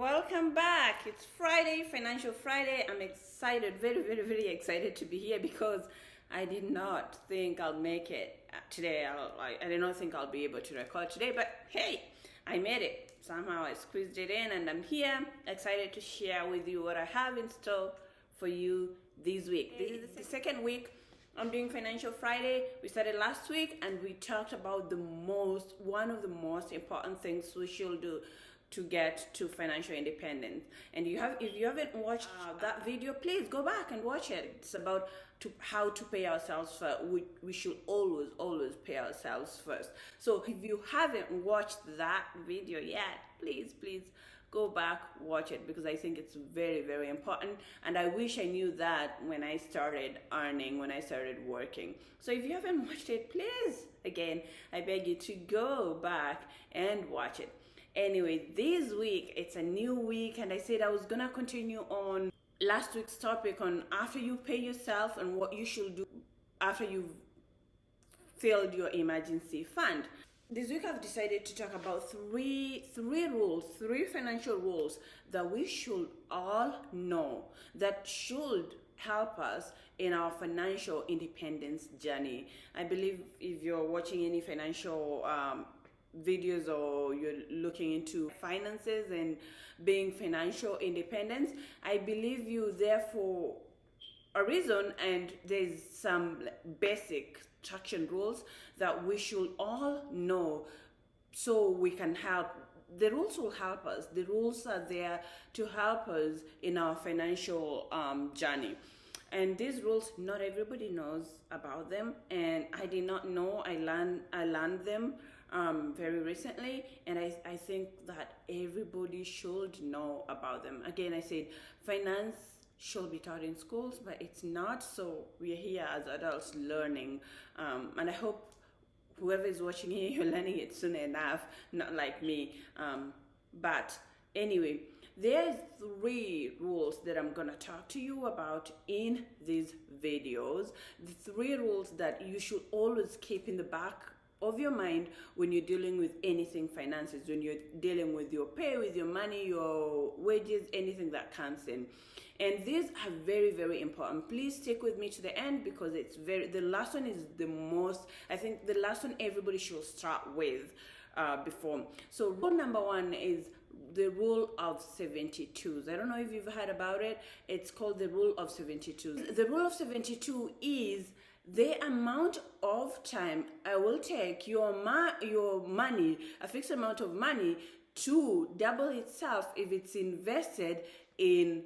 Welcome back. It's Friday, Financial Friday. I'm excited, very excited to be here because I did not think I'll make it today. I did not think I'll be able to record today, but hey, I made it. Somehow I squeezed it in and I'm here, excited to share with you what I have in store for you this week. This is the second week I'm doing Financial Friday. We started last week and we talked about one of the most important things we should do to get to financial independence. And if you haven't watched that video, please go back and watch it. It's about how to pay ourselves first. We should always pay ourselves first. So if you haven't watched that video yet, please go back, watch it, because I think it's very important, and I wish I knew that when I started earning, when I started working. So if you haven't watched it, please, again, I beg you to go back and watch it. Anyway, this week, it's a new week, and I said I was gonna continue on last week's topic on after you pay yourself and what you should do after you've filled your emergency fund. This week I've decided to talk about three financial rules that we should all know that should help us in our financial independence journey. I believe if you're watching any financial videos or you're looking into finances and being financial independent, I believe you there for a reason, and there's some basic traction rules that we should all know so we can help. The rules will help us. The rules are there to help us in our financial journey. And these rules, not everybody knows about them, and I did not know. I learned them very recently, and I think that everybody should know about them. Again, I said finance should be taught in schools, but it's not, so we're here as adults learning, and I hope whoever is watching here, you're learning it soon enough, not like me, but anyway, there's three rules that I'm gonna talk to you about in these videos. The three rules that you should always keep in the back of your mind when you're dealing with anything finances, when you're dealing with your pay, with your money, your wages, anything that comes in. And these are very important. Please stick with me to the end, because the last one is the most, I think the last one everybody should start with before. So rule number one is the rule of 72s. I don't know if you've heard about it. It's called the rule of 72s. The rule of 72 is the amount of time I will take your money, a fixed amount of money, to double itself if it's invested in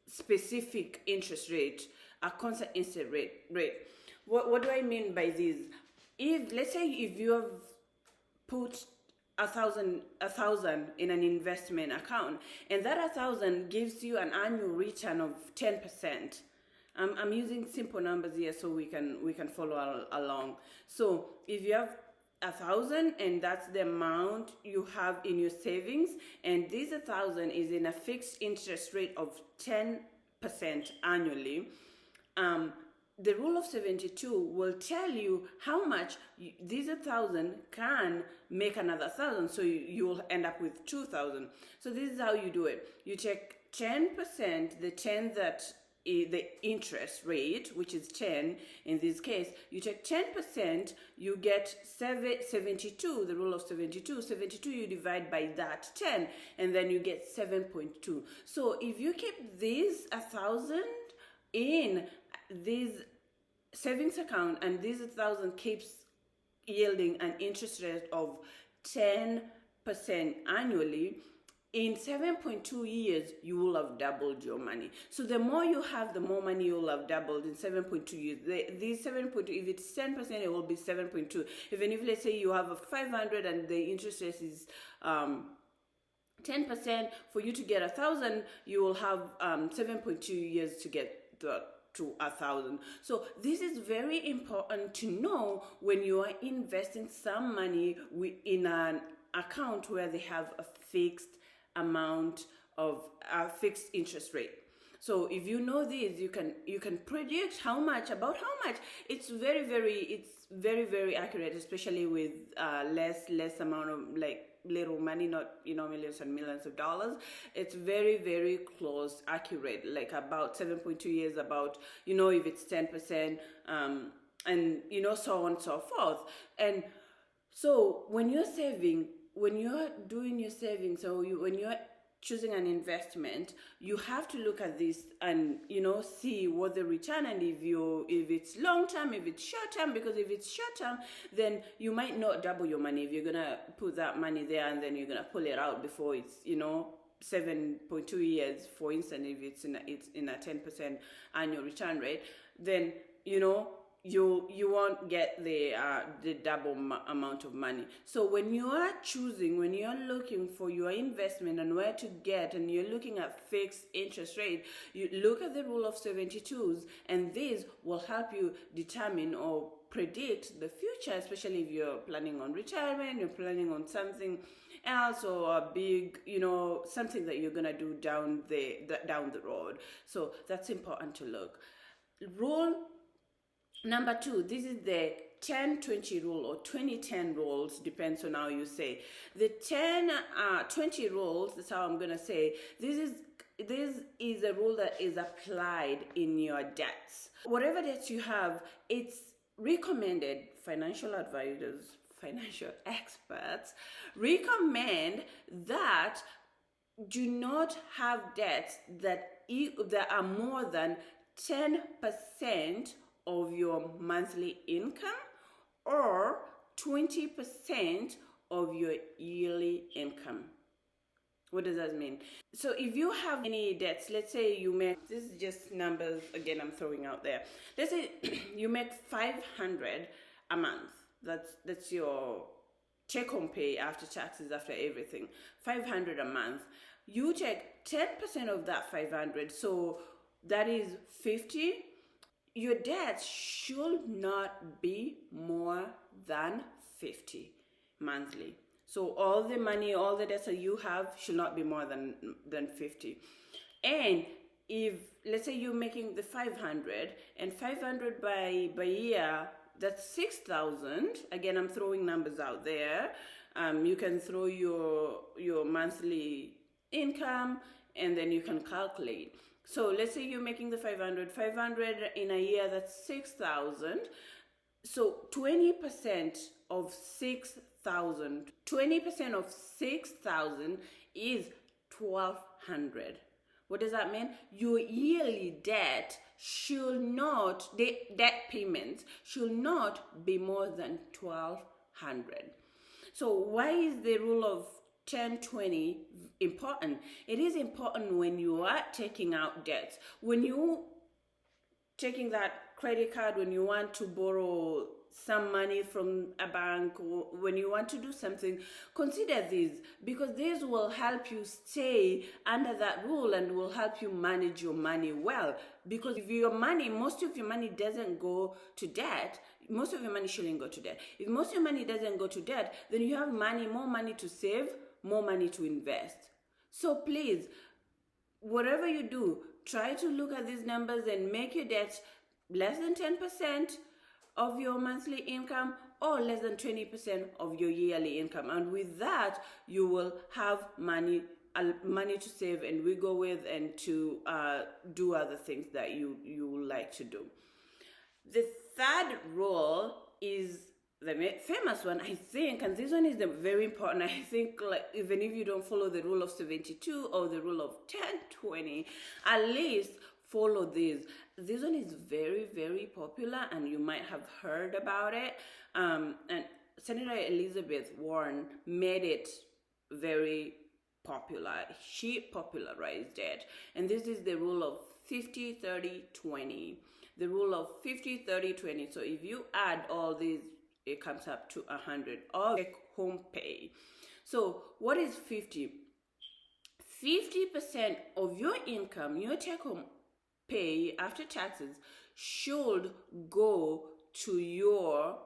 specific interest rate, a constant interest rate. What do I mean by this? If let's say if you have put a thousand in an investment account, and that 1,000 gives you an annual return of 10%. I'm using simple numbers here so we can follow along. So if you have 1,000 and that's the amount you have in your savings, and this 1,000 is in a fixed interest rate of 10% annually, the rule of 72 will tell you how much this 1,000 can make another 1,000, so you'll end up with 2,000. So this is how you do it. You take 10%, the 10 that the interest rate, which is 10 in this case, you take 10%, you get 72, the rule of 72 you divide by that 10, and then you get 7.2. So if you keep this 1,000 in this savings account, and this 1,000 keeps yielding an interest rate of 10% annually, in 7.2 years, you will have doubled your money. So the more you have, the more money you will have doubled in 7.2 years. These 7.2, if it's 10%, it will be 7.2. Even if, let's say, you have a 500 and the interest rate is 10%, for you to get 1,000, you will have 7.2 years to get to 1,000. So this is very important to know when you are investing some money in an account where they have a fixed amount of a fixed interest rate. So if you know this, you can predict about how much. It's very accurate, especially with less amount of, like, little money, not, millions and millions of dollars. It's very, very close, accurate, like about 7.2 years, about, if it's 10%, and, so on and so forth. And so when you're saving, when you're doing your savings, so when you're choosing an investment, you have to look at this and see what the return, and if it's long term, if it's short term, because if it's short term, then you might not double your money if you're gonna put that money there and then you're gonna pull it out before it's 7.2 years, for instance. If it's in a 10% annual return rate, then you won't get the double amount of money. So when you are looking for your investment and where to get, and you're looking at fixed interest rate, you look at the rule of 72s, and this will help you determine or predict the future, especially if you're planning on retirement, you're planning on something else, or a big, something that you're gonna do down the road. So that's important to look. Rule number 2, this is the 10-20 rule, or 20-10 rules, depends on how you say. The 10-20 rules, that's how I'm going to say. This is a rule that is applied in your debts. Whatever debts you have, it's recommended. Financial advisors, financial experts recommend that do not have debts that are more than 10% of your monthly income, or 20% of your yearly income. What does that mean? So if you have any debts, let's say you make, this is just numbers again I'm throwing out there. Let's say you make $500 a month. That's your take-home pay after taxes, after everything. $500 a month. You take 10% of that 500, so that is 50. Your debts should not be more than 50 monthly. So all the money, all the debts that you have should not be more than 50. And if, let's say you're making the 500, and 500 by year, that's 6,000. Again, I'm throwing numbers out there. You can throw your monthly income, and then you can calculate. So let's say you're making the 500 in a year, that's 6,000. So 20% of 6,000, 20% of 6,000 is 1,200. What does that mean? Your yearly debt debt payments should not be more than 1,200. So why is the rule of 10-20 important? It is important when you are taking out debts. When you taking that credit card, when you want to borrow some money from a bank, or when you want to do something, consider these, because this will help you stay under that rule and will help you manage your money well. Because if most of your money doesn't go to debt, most of your money shouldn't go to debt. If most of your money doesn't go to debt, then you have more money to save, more money to invest. So please, whatever you do, try to look at these numbers and make your debts less than 10% of your monthly income, or less than 20% of your yearly income. And with that, you will have money to save and wiggle with, and to do other things that you like to do. The third rule is the famous one, I think, and this one is very important. I think, like, even if you don't follow the rule of 72 or the rule of 10-20, at least follow this. This one is very, very popular, and you might have heard about it. And Senator Elizabeth Warren made it very popular. She popularized it. And this is the rule of 50-30-20. The rule of 50-30-20. So if you add all these, it comes up to 100 of take-home pay. So what is 50? 50% of your income, your take-home pay after taxes, should go to your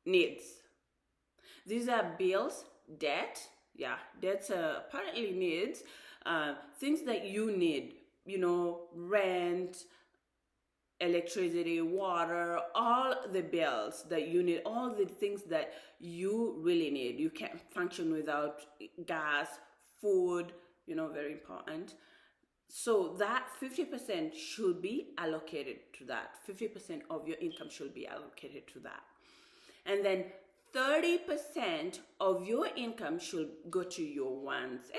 needs. These are bills, debt. Yeah, debts are apparently needs. Things that you need, rent, electricity, water, all the bills that you need, all the things that you really need. You can't function without gas, food, very important. So that 50% should be allocated to that. 50% of your income should be allocated to that. And then 30% of your income should go to your wants.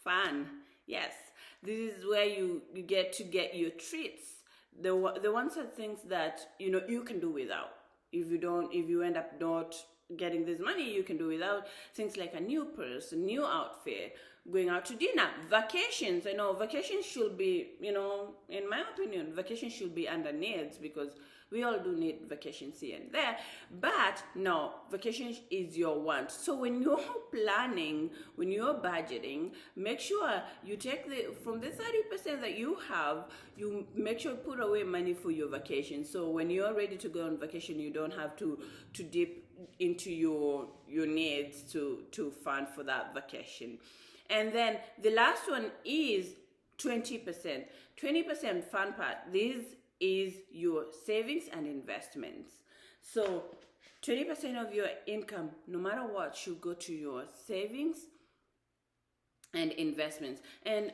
Fun. Yes. This is where you get to get your treats. The ones are things that you can do without. If you end up not getting this money, you can do without things like a new purse, a new outfit, going out to dinner, vacations. I know vacations should be, in my opinion, vacations should be under needs, because we all do need vacations here and there. But no, vacation is your want. So when you're planning, when you're budgeting, make sure you take from the 30% that you have, you make sure you put away money for your vacation. So when you're ready to go on vacation, you don't have to dip into your needs to fund for that vacation. And then the last one is 20%. 20% fun part. This is your savings and investments. So 20% of your income, no matter what, should go to your savings and investments. And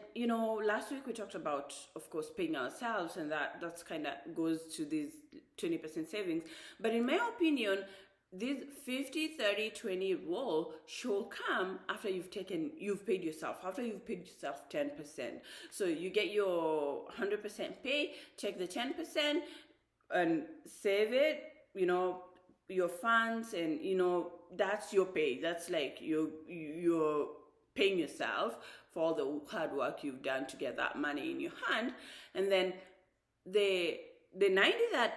last week we talked about, of course, paying ourselves, and that's kind of goes to these 20% savings. But in my opinion, this 50-30-20 rule should come after you've paid yourself, after you've paid yourself 10%. So you get your 100% pay, take the 10% and save it, your funds, and that's your pay. That's like you're paying yourself for all the hard work you've done to get that money in your hand. And then the 90 that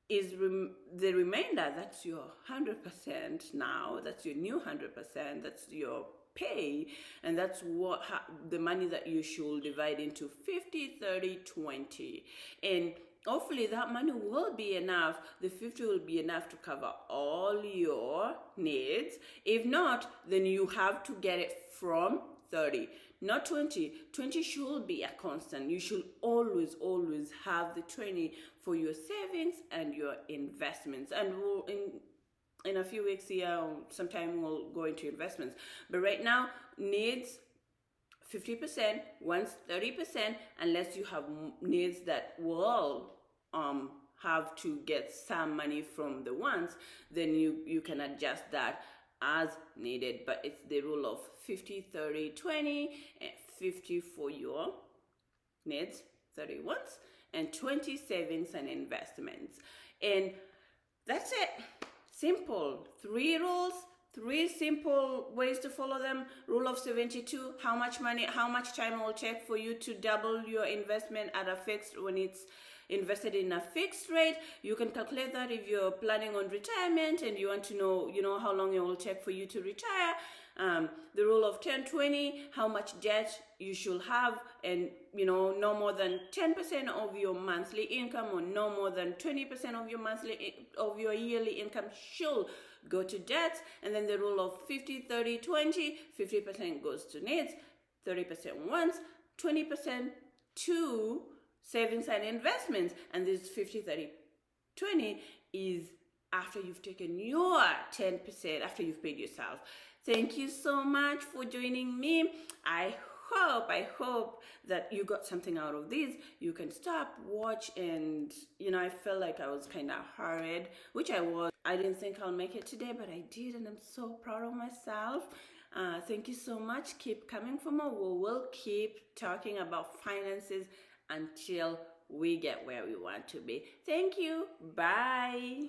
is the remainder, that's your 100% now, that's your new 100%, that's your pay, and that's the money that you should divide into 50-30-20. And hopefully that money will be enough. The 50 will be enough to cover all your needs. If not, then you have to get it from 30, not 20. 20 should be a constant. You should always have the 20 for your savings and your investments. And we'll in a few weeks here, sometime we'll go into investments. But right now, needs 50%, wants 30%, unless you have needs that will have to get some money from the wants, then you can adjust that as needed. But it's the rule of 50-30-20, and 50 for your needs, 30 wants, and 20 savings and investments. And that's it. Simple. 3 rules, 3 simple ways to follow them. Rule of 72, how much time it will take for you to double your investment at a fixed, when it's invested in a fixed rate. You can calculate that if you're planning on retirement and you want to know, how long it will take for you to retire. The rule of 10-20, how much debt you should have, and no more than 10% of your monthly income, or no more than 20% of your yearly income should go to debt. And then the rule of 50-30-20, 50% goes to needs, 30% wants, 20% to savings and investments. And this 50-30-20 is after you've taken your 10%, after you've paid yourself. Thank you so much for joining me. I hope that you got something out of this. You can stop, watch, and I felt like I was kind of hurried, which I was. I didn't think I'll make it today, but I did, and I'm so proud of myself. Thank you so much. Keep coming for more. We will keep talking about finances until we get where we want to be. Thank you. Bye.